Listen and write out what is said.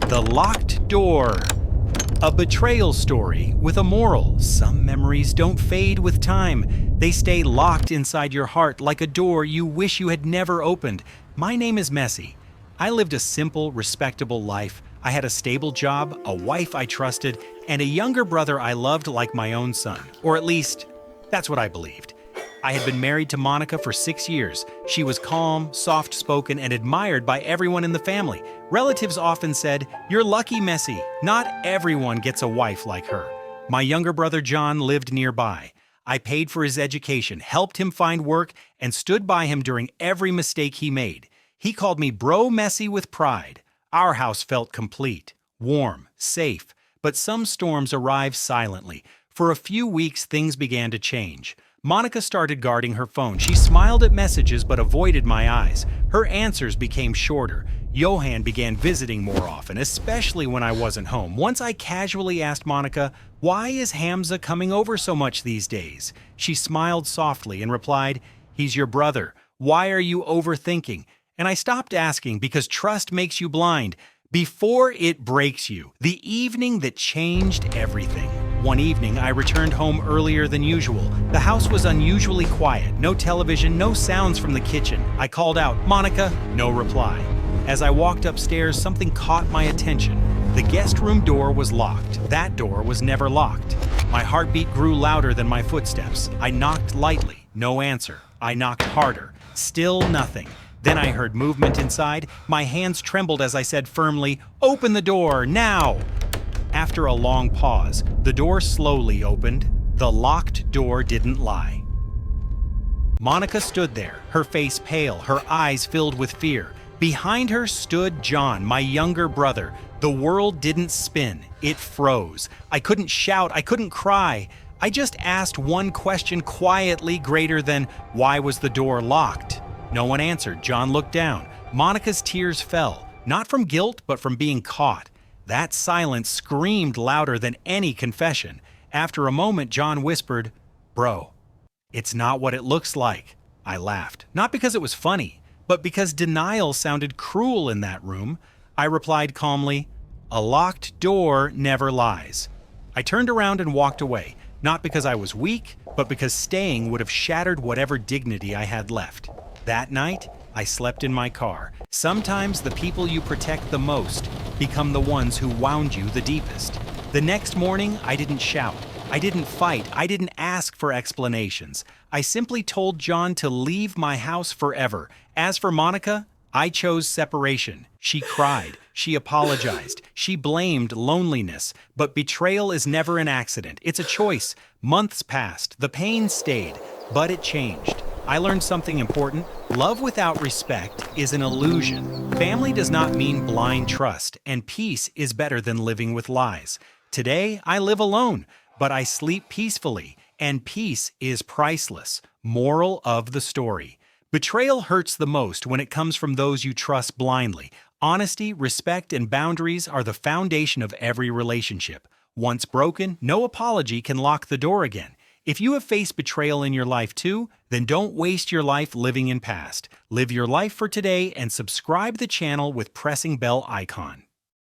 The Locked Door. A betrayal story with a moral. Some memories don't fade with time. They stay locked inside your heart like a door you wish you had never opened. My name is Messi. I lived a simple, respectable life. I had a stable job, a wife I trusted, and a younger brother I loved like my own son. Or at least, that's what I believed. I had been married to Monica for 6 years. She was calm, soft-spoken, and admired by everyone in the family. Relatives often said, "You're lucky, Messi. Not everyone gets a wife like her." My younger brother John lived nearby. I paid for his education, helped him find work, and stood by him during every mistake he made. He called me Bro Messi with pride. Our house felt complete, warm, safe. But some storms arrived silently. For a few weeks, things began to change. Monica started guarding her phone. She smiled at messages but avoided my eyes. Her answers became shorter. Johan began visiting more often, especially when I wasn't home. Once I casually asked Monica, "Why is Hamza coming over so much these days?" She smiled softly and replied, "He's your brother. Why are you overthinking?" And I stopped asking because trust makes you blind before it breaks you. The evening that changed everything. One evening, I returned home earlier than usual. The house was unusually quiet. No television, no sounds from the kitchen. I called out, "Monica," no reply. As I walked upstairs, something caught my attention. The guest room door was locked. That door was never locked. My heartbeat grew louder than my footsteps. I knocked lightly. No answer. I knocked harder. Still nothing. Then I heard movement inside. My hands trembled as I said firmly, "Open the door, now!" After a long pause, the door slowly opened. The locked door didn't lie. Monica stood there, her face pale, her eyes filled with fear. Behind her stood John, my younger brother. The world didn't spin, it froze. I couldn't shout, I couldn't cry. I just asked one question quietly greater than, "Why was the door locked?" No one answered. John looked down. Monica's tears fell, not from guilt, but from being caught. That silence screamed louder than any confession. After a moment, John whispered, "Bro, it's not what it looks like." I laughed, not because it was funny, but because denial sounded cruel in that room. I replied calmly, "A locked door never lies." I turned around and walked away, not because I was weak, but because staying would have shattered whatever dignity I had left. That night, I slept in my car. Sometimes the people you protect the most become the ones who wound you the deepest. The next morning, I didn't shout. I didn't fight. I didn't ask for explanations. I simply told John to leave my house forever. As for Monica, I chose separation. She cried. She apologized. She blamed loneliness. But betrayal is never an accident. It's a choice. Months passed. The pain stayed, but it changed. I learned something important. Love without respect is an illusion. Family does not mean blind trust, and peace is better than living with lies. Today, I live alone, but I sleep peacefully, and peace is priceless. Moral of the story. Betrayal hurts the most when it comes from those you trust blindly. Honesty, respect, and boundaries are the foundation of every relationship. Once broken, no apology can lock the door again. If you have faced betrayal in your life too, then don't waste your life living in past. Live your life for today and subscribe the channel with pressing bell icon.